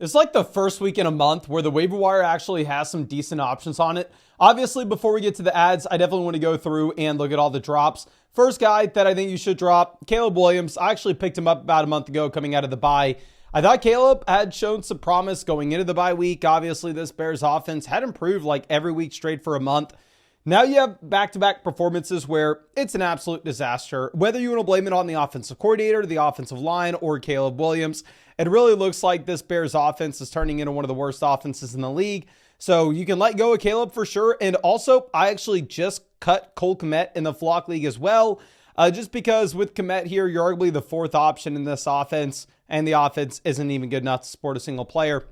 It's like the first week in a month where the waiver wire actually has some decent options on it. Obviously, before we get to the ads, I definitely want to go through and look at all the drops. First guy that I think you should drop, Caleb Williams. I actually picked him up about a month ago coming out of the bye. I thought Caleb had shown some promise going into the bye week. Obviously, this Bears offense had improved like every week straight for a month. Now you have back-to-back performances where it's an absolute disaster. Whether you want to blame it on the offensive coordinator, the offensive line, or Caleb Williams, it really looks like this Bears offense is turning into one of the worst offenses in the league. So you can let go of Caleb for sure. And also, I actually just cut Cole Kmet in the flock league as well. Just because with Kmet here, you're arguably the fourth option in this offense, and the offense isn't even good enough to support a single player.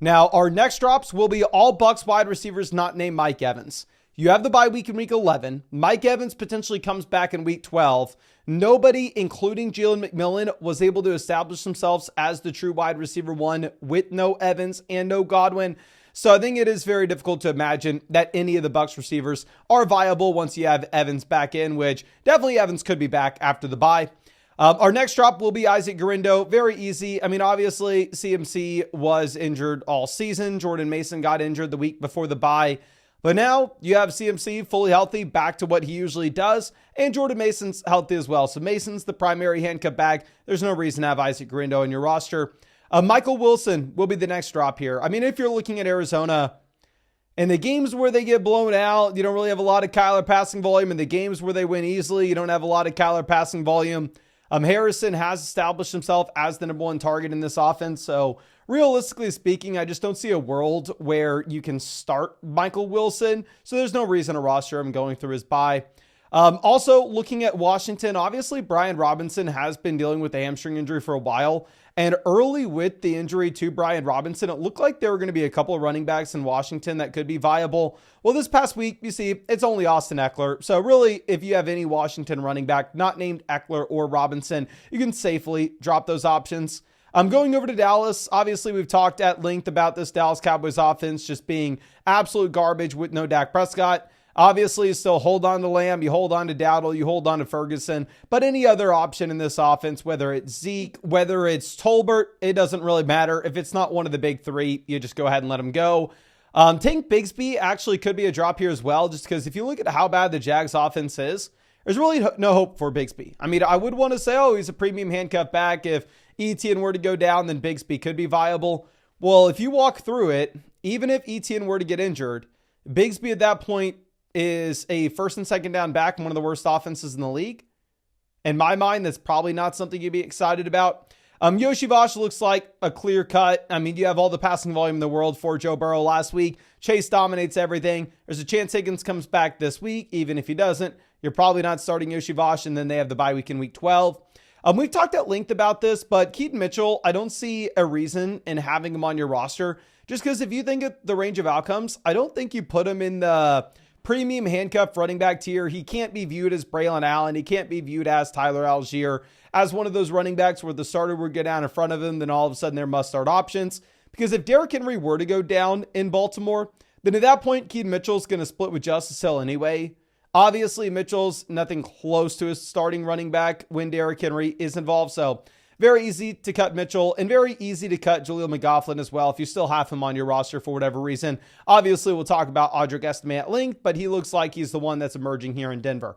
Now, our next drops will be all Bucks wide receivers not named Mike Evans. You have the bye week in week 11. Mike Evans potentially comes back in week 12. Nobody, including Jalen McMillan, was able to establish themselves as the true wide receiver one with no Evans and no Godwin. So I think it is very difficult to imagine that any of the Bucs receivers are viable once you have Evans back in, which definitely Evans could be back after the bye. Our next drop will be Isaac Gurindo. Very easy. I mean, obviously, CMC was injured all season. Jordan Mason got injured the week before the bye. But now you have CMC fully healthy, back to what he usually does, and Jordan Mason's healthy as well. So Mason's the primary handcuff back. There's no reason to have Isaac Gurindo on your roster. Michael Wilson will be the next drop here. I mean, if you're looking at Arizona, in the games where they get blown out, you don't really have a lot of Kyler passing volume. In the games where they win easily, you don't have a lot of Kyler passing volume. Harrison has established himself as the number one target in this offense. So realistically speaking, I just don't see a world where you can start Michael Wilson. So there's no reason to roster him going through his bye. Also looking at Washington, obviously Brian Robinson has been dealing with a hamstring injury for a while. And early with the injury to Brian Robinson, it looked like there were going to be a couple of running backs in Washington that could be viable. Well, this past week, you see, it's only Austin Eckler. So really, if you have any Washington running back not named Eckler or Robinson, you can safely drop those options. I'm going over to Dallas. Obviously, we've talked at length about this Dallas Cowboys offense just being absolute garbage with no Dak Prescott. Obviously, you still hold on to Lamb, you hold on to Dowdle, you hold on to Ferguson, but any other option in this offense, whether it's Zeke, whether it's Tolbert, it doesn't really matter. If it's not one of the big three, you just go ahead and let him go. Tank Bigsby actually could be a drop here as well, just because if you look at how bad the Jags offense is, there's really no hope for Bigsby. I mean, I would want to say, oh, he's a premium handcuff back. If Etienne were to go down, then Bigsby could be viable. Well, if you walk through it, even if Etienne were to get injured, Bigsby at that point is a first and second down back in one of the worst offenses in the league. In my mind, that's probably not something you'd be excited about. Yoshi Vosh looks like a clear cut. I mean, you have all the passing volume in the world for Joe Burrow last week. Chase dominates everything. There's a chance Higgins comes back this week. Even if he doesn't, you're probably not starting Yoshi Vosh, and then they have the bye week in week 12. We've talked at length about this, but Keaton Mitchell, I don't see a reason in having him on your roster. Just because if you think of the range of outcomes, I don't think you put him in the premium handcuff running back tier. He can't be viewed as Braylon Allen. He can't be viewed as Tyler Algier, as one of those running backs where the starter would get down in front of him, then all of a sudden they're must-start options. Because if Derrick Henry were to go down in Baltimore, then at that point, Keaton Mitchell's going to split with Justice Hill anyway. Obviously, Mitchell's nothing close to a starting running back when Derrick Henry is involved, so very easy to cut Mitchell and very easy to cut Jaleel McLaughlin as well if you still have him on your roster for whatever reason. Obviously, we'll talk about Audric Estime at length, but he looks like he's the one that's emerging here in Denver.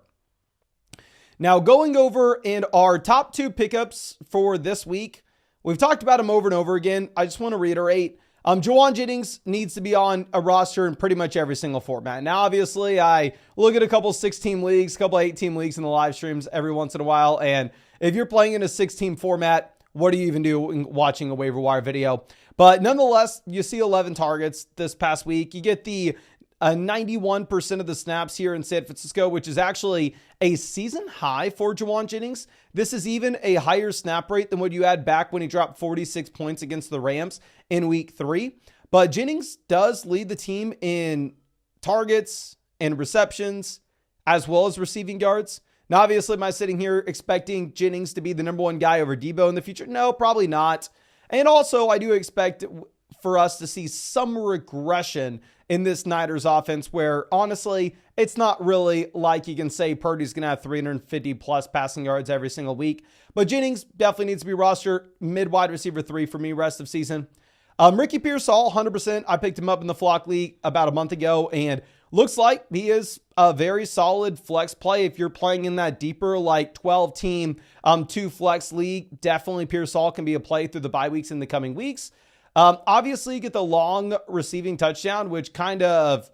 Now, going over in our top two pickups for this week, we've talked about them over and over again. I just want to reiterate, Juwan Jennings needs to be on a roster in pretty much every single format. Now, obviously, I look at a couple 6-team leagues, a couple 8-team leagues in the live streams every once in a while, and if you're playing in a 6-team format, what do you even do watching a waiver wire video? But nonetheless, you see 11 targets this past week. You get the 91% of the snaps here in San Francisco, which is actually a season high for Juwan Jennings. This is even a higher snap rate than what you had back when he dropped 46 points against the Rams in week 3. But Jennings does lead the team in targets and receptions, as well as receiving yards. Now, obviously, am I sitting here expecting Jennings to be the number one guy over Debo in the future? No, probably not. And also, I do expect for us to see some regression in this Niners offense where, honestly, it's not really like you can say Purdy's going to have 350 plus passing yards every single week. But Jennings definitely needs to be rostered mid-wide receiver 3 for me rest of season. Ricky Pearsall, 100%. I picked him up in the Flock League about a month ago, and looks like he is a very solid flex play. If you're playing in that deeper, like 12-team, 2-flex league, definitely Pearsall can be a play through the bye weeks in the coming weeks. Obviously, you get the long receiving touchdown, which kind of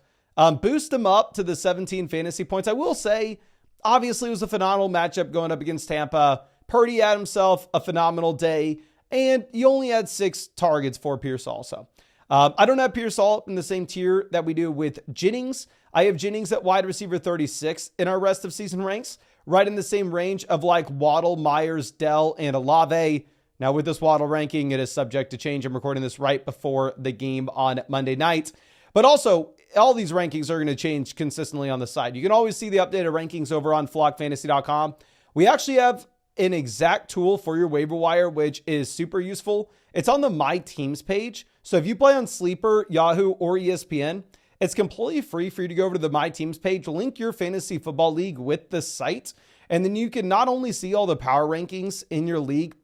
boost him up to the 17 fantasy points. I will say, obviously, it was a phenomenal matchup going up against Tampa. Purdy had himself a phenomenal day, and you only had 6 targets for Pearsall. So I don't have Pearsall in the same tier that we do with Jennings. I have Jennings at wide receiver 36 in our rest of season ranks, right in the same range of like Waddle, Myers, Dell, and Olave. Now, with this Waddle ranking, it is subject to change. I'm recording this right before the game on Monday night. But also, all these rankings are going to change consistently on the site. You can always see the updated rankings over on flockfantasy.com. We actually have an exact tool for your waiver wire, which is super useful. It's on the My Teams page. So if you play on Sleeper, Yahoo, or ESPN, it's completely free for you to go over to the My Teams page, link your fantasy football league with the site, and then you can not only see all the power rankings in your league,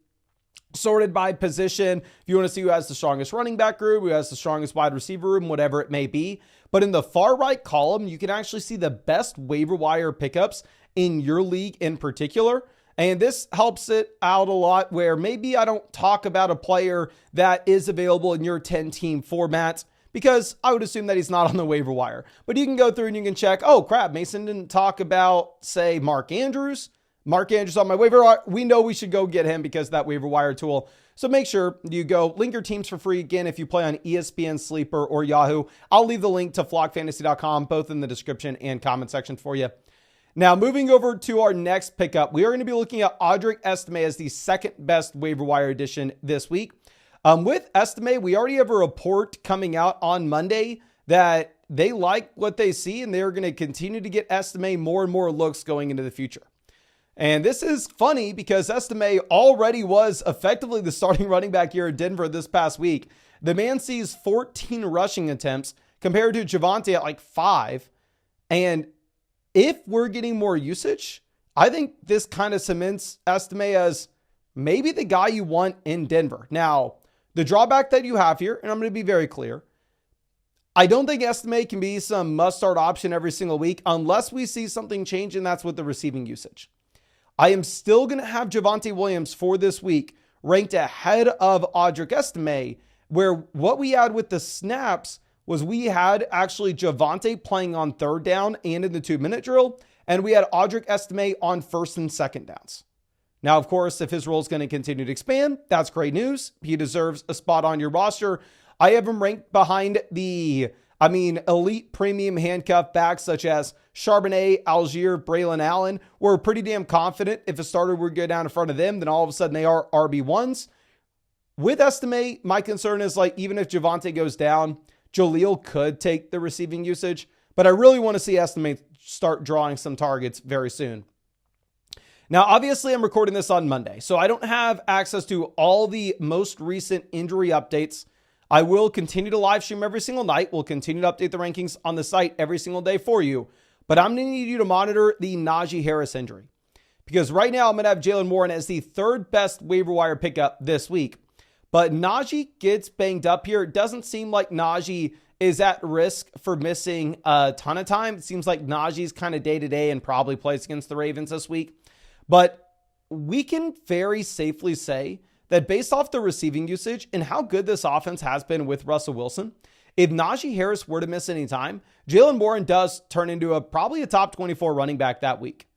sorted by position, if you want to see who has the strongest running back group, who has the strongest wide receiver room, whatever it may be. But in the far right column, you can actually see the best waiver wire pickups in your league in particular. And this helps it out a lot where maybe I don't talk about a player that is available in your 10-team format because I would assume that he's not on the waiver wire. But you can go through and you can check, oh crap, Mason didn't talk about, say, Mark Andrews. Mark Andrews on my waiver wire. We know we should go get him because of that waiver wire tool. So make sure you go link your teams for free. Again, if you play on ESPN, Sleeper, or Yahoo, I'll leave the link to flockfantasy.com, both in the description and comment section for you. Now, moving over to our next pickup, we are going to be looking at Audric Estime as the second best waiver wire addition this week. With Estime, we already have a report coming out on Monday that they like what they see, and they're going to continue to get Estime more and more looks going into the future. And this is funny because Estime already was effectively the starting running back here in Denver this past week. The man sees 14 rushing attempts compared to Javonte at like 5. And if we're getting more usage, I think this kind of cements Estime as maybe the guy you want in Denver. Now, the drawback that you have here, and I'm going to be very clear, I don't think Estime can be some must-start option every single week unless we see something change, and that's with the receiving usage. I am still going to have Javonte Williams for this week ranked ahead of Audric Estime, where what we had with the snaps was we had actually Javonte playing on third down and in the 2-minute drill, and we had Audric Estime on first and second downs. Now, of course, if his role is going to continue to expand, that's great news. He deserves a spot on your roster. I have him ranked behind the, elite premium handcuff backs such as Charbonnet, Algier, Braylon Allen. We're pretty damn confident if a starter would go down in front of them, then all of a sudden they are RB1s. With Estime, my concern is like, even if Javonte goes down, Jaleel could take the receiving usage, but I really want to see Estime start drawing some targets very soon. Now, obviously, I'm recording this on Monday, so I don't have access to all the most recent injury updates. I will continue to live stream every single night. We'll continue to update the rankings on the site every single day for you. But I'm going to need you to monitor the Najee Harris injury. Because right now, I'm going to have Jalen Warren as the third best waiver wire pickup this week. But Najee gets banged up here. It doesn't seem like Najee is at risk for missing a ton of time. It seems like Najee's kind of day-to-day and probably plays against the Ravens this week. But we can very safely say that based off the receiving usage and how good this offense has been with Russell Wilson, if Najee Harris were to miss any time, Jalen Warren does turn into probably a top 24 running back that week.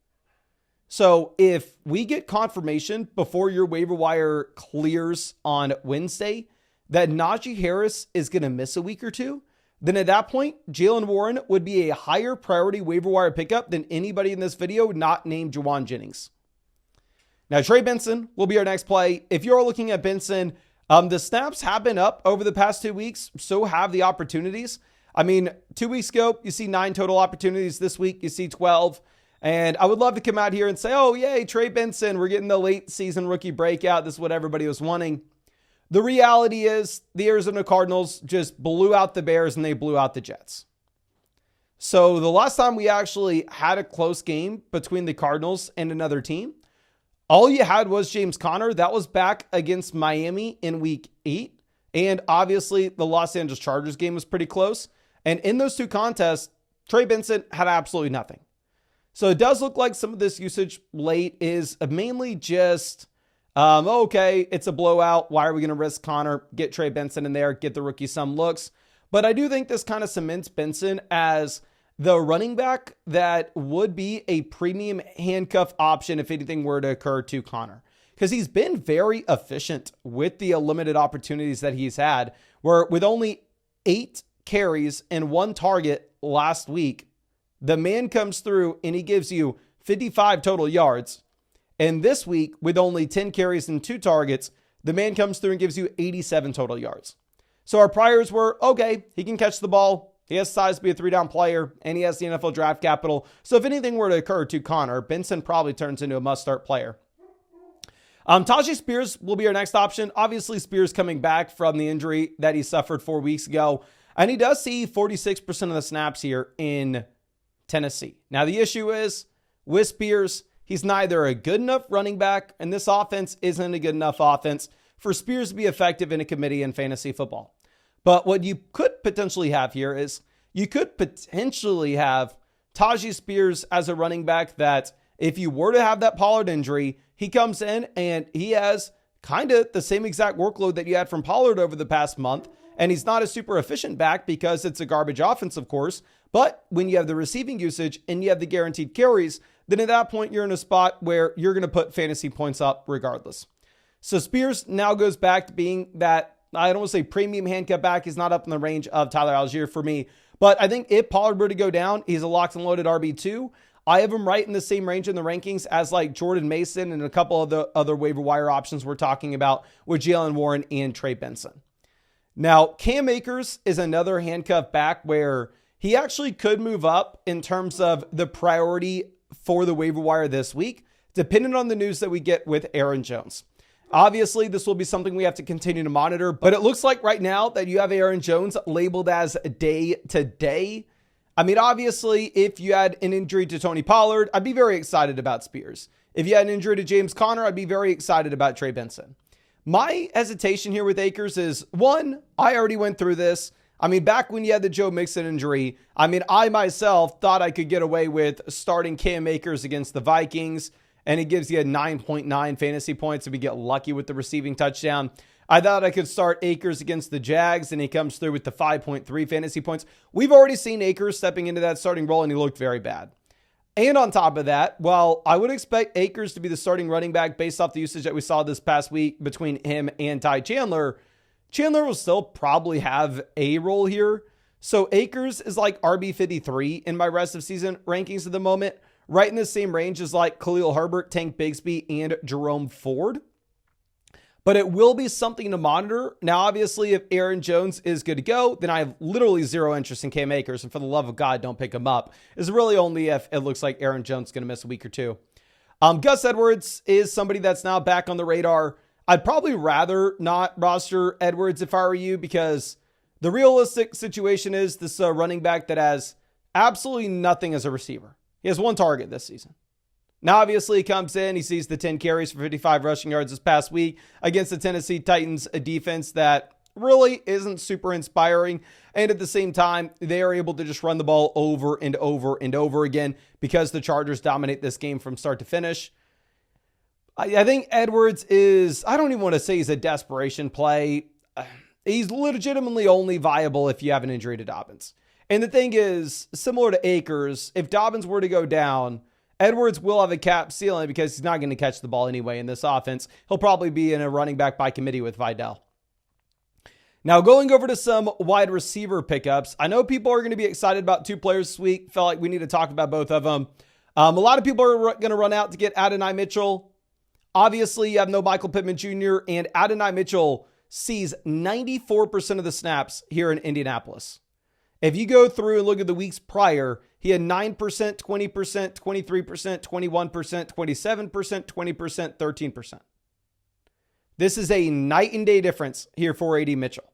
So if we get confirmation before your waiver wire clears on Wednesday that Najee Harris is going to miss a week or two, then at that point, Jalen Warren would be a higher priority waiver wire pickup than anybody in this video not named Juwan Jennings. Now, Trey Benson will be our next play. If you're looking at Benson, the snaps have been up over the past 2 weeks, so have the opportunities. 2 weeks ago, you see 9 total opportunities. This week, you see 12. And I would love to come out here and say, oh, yay, Trey Benson, we're getting the late season rookie breakout. This is what everybody was wanting. The reality is the Arizona Cardinals just blew out the Bears and they blew out the Jets. So the last time we actually had a close game between the Cardinals and another team, all you had was James Conner. That was back against Miami in week 8. And obviously, the Los Angeles Chargers game was pretty close. And in those two contests, Trey Benson had absolutely nothing. So it does look like some of this usage late is mainly just, okay, it's a blowout. Why are we going to risk Connor? Get Trey Benson in there, get the rookie some looks. But I do think this kind of cements Benson as the running back that would be a premium handcuff option if anything were to occur to Connor. Because he's been very efficient with the limited opportunities that he's had, where with only 8 carries and 1 target last week, the man comes through and he gives you 55 total yards. And this week, with only 10 carries and 2 targets, the man comes through and gives you 87 total yards. So our priors were, okay, he can catch the ball. He has size to be a 3-down player, and he has the NFL draft capital. So if anything were to occur to Connor, Benson probably turns into a must-start player. Tajay Spears will be our next option. Obviously, Spears coming back from the injury that he suffered 4 weeks ago. And he does see 46% of the snaps here in Tennessee. Now, the issue is, with Spears, he's neither a good enough running back, and this offense isn't a good enough offense for Spears to be effective in a committee in fantasy football. But what you could potentially have here is you could potentially have Tajay Spears as a running back that if you were to have that Pollard injury, he comes in and he has kind of the same exact workload that you had from Pollard over the past month. And he's not a super efficient back because it's a garbage offense, of course. But when you have the receiving usage and you have the guaranteed carries, then at that point, you're in a spot where you're going to put fantasy points up regardless. So Spears now goes back to being that, I don't want to say premium handcuff back. He's not up in the range of Tyler Algier for me. But I think if Pollard were to go down, he's a locked and loaded RB2. I have him right in the same range in the rankings as like Jordan Mason and a couple of the other waiver wire options we're talking about with Jalen Warren and Trey Benson. Now, Cam Akers is another handcuff back where he actually could move up in terms of the priority for the waiver wire this week, depending on the news that we get with Aaron Jones. Obviously, this will be something we have to continue to monitor, but it looks like right now that you have Aaron Jones labeled as day to day. I mean, obviously, if you had an injury to Tony Pollard, I'd be very excited about Spears. If you had an injury to James Conner, I'd be very excited about Trey Benson. My hesitation here with Akers is, one, I already went through this. I mean, back when you had the Joe Mixon injury, I mean, I myself thought I could get away with starting Cam Akers against the Vikings, and it gives you a 9.9 fantasy points if you get lucky with the receiving touchdown. I thought I could start Akers against the Jags, and he comes through with the 5.3 fantasy points. We've already seen Akers stepping into that starting role, and he looked very bad. And on top of that, while I would expect Akers to be the starting running back based off the usage that we saw this past week between him and Ty Chandler, Chandler will still probably have a role here. So Akers is like RB53 in my rest of season rankings at the moment, right in the same range as like Khalil Herbert, Tank Bigsby, and Jerome Ford. But it will be something to monitor. Now, obviously, if Aaron Jones is good to go, then I have literally zero interest in Cam Akers. And for the love of God, don't pick him up. It's really only if it looks like Aaron Jones is going to miss a week or two. Gus Edwards is somebody that's now back on the radar. I'd probably rather not roster Edwards if I were you, because the realistic situation is this running back that has absolutely nothing as a receiver. He has 1 target this season. Now, obviously, he comes in, he sees the 10 carries for 55 rushing yards this past week against the Tennessee Titans, a defense that really isn't super inspiring. And at the same time, they are able to just run the ball over and over and over again because the Chargers dominate this game from start to finish. I think Edwards is, I don't even want to say he's a desperation play. He's legitimately only viable if you have an injury to Dobbins. And the thing is, similar to Akers, if Dobbins were to go down, Edwards will have a cap ceiling because he's not going to catch the ball anyway in this offense. He'll probably be in a running back by committee with Vidal. Now, going over to some wide receiver pickups. I know people are going to be excited about 2 players this week. Felt like we need to talk about both of them. A lot of people are going to run out to get Adonai Mitchell. Obviously, you have no Michael Pittman Jr., and Adonai Mitchell sees 94% of the snaps here in Indianapolis. If you go through and look at the weeks prior, he had 9%, 20%, 23%, 21%, 27%, 20%, 13%. This is a night and day difference here for AD Mitchell.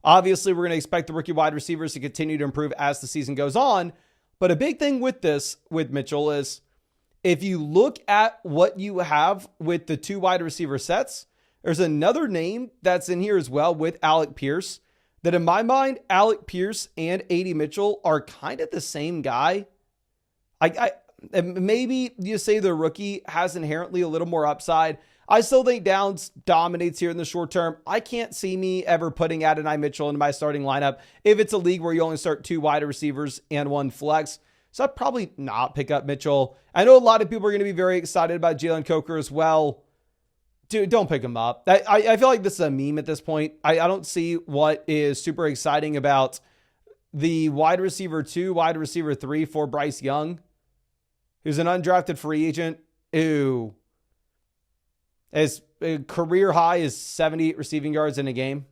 Obviously, we're going to expect the rookie wide receivers to continue to improve as the season goes on. But a big thing with this, with Mitchell, is if you look at what you have with the 2 wide receiver sets, There's another name that's in here as well with Alec Pierce that in my mind, Alec Pierce and A.D. Mitchell are kind of the same guy. Maybe you say the rookie has inherently a little more upside. I still think Downs dominates here in the short term. I can't see me ever putting Adonai Mitchell into my starting lineup if it's a league where you only start 2 wide receivers and 1 flex. So I'd probably not pick up Mitchell. I know a lot of people are going to be very excited about Jalen Coker as well. Dude, don't pick him up. I feel like this is a meme at this point. I don't see what is super exciting about the wide receiver 2, wide receiver 3 for Bryce Young, who's an undrafted free agent. Ew. His career high is 78 receiving yards in a game.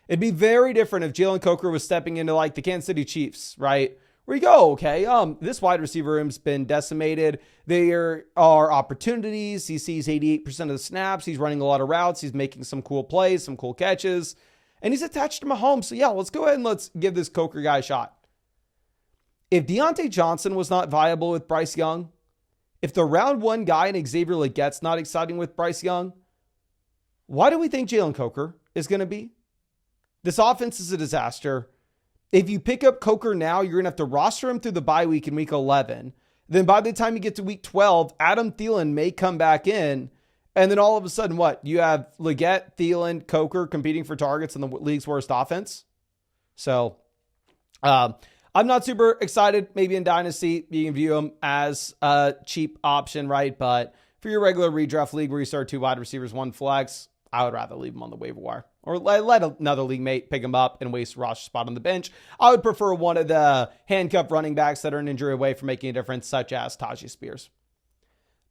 It'd be very different if Jalen Coker was stepping into like the Kansas City Chiefs, right? Where you go, okay, this wide receiver room's been decimated. There are opportunities. He sees 88% of the snaps. He's running a lot of routes. He's making some cool plays, some cool catches. And he's attached to Mahomes. So yeah, let's go ahead and let's give this Coker guy a shot. If Deontay Johnson was not viable with Bryce Young, if the round 1 guy and Xavier Legette's not exciting with Bryce Young, why do we think Jalen Coker is going to be? This offense is a disaster. If you pick up Coker now, you're going to have to roster him through the bye week in week 11. Then by the time you get to week 12, Adam Thielen may come back in. And then all of a sudden, what? You have Legette, Thielen, Coker competing for targets in the league's worst offense. So, I'm not super excited. Maybe in Dynasty, you can view him as a cheap option, right? But for your regular redraft league where you start 2 wide receivers, 1 flex, I would rather leave him on the waiver wire. Or let another league mate pick him up and waste a roster spot on the bench. I would prefer one of the handcuff running backs that are an injury away from making a difference, such as Tajay Spears.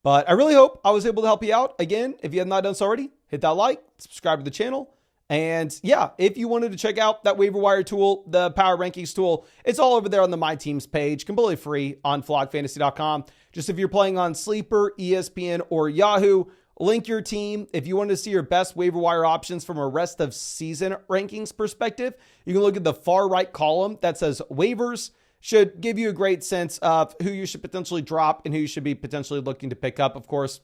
But I really hope I was able to help you out. Again, if you have not done so already, hit that like, subscribe to the channel. And yeah, if you wanted to check out that waiver wire tool, the power rankings tool, it's all over there on the My Teams page, completely free on flockfantasy.com. Just if you're playing on Sleeper, ESPN, or Yahoo, link your team. If you want to see your best waiver wire options from a rest of season rankings perspective, you can look at the far right column that says waivers. Should give you a great sense of who you should potentially drop and who you should be potentially looking to pick up, of course.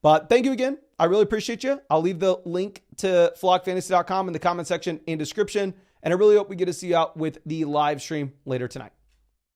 But thank you again. I really appreciate you. I'll leave the link to flockfantasy.com in the comment section and description. And I really hope we get to see you out with the live stream later tonight.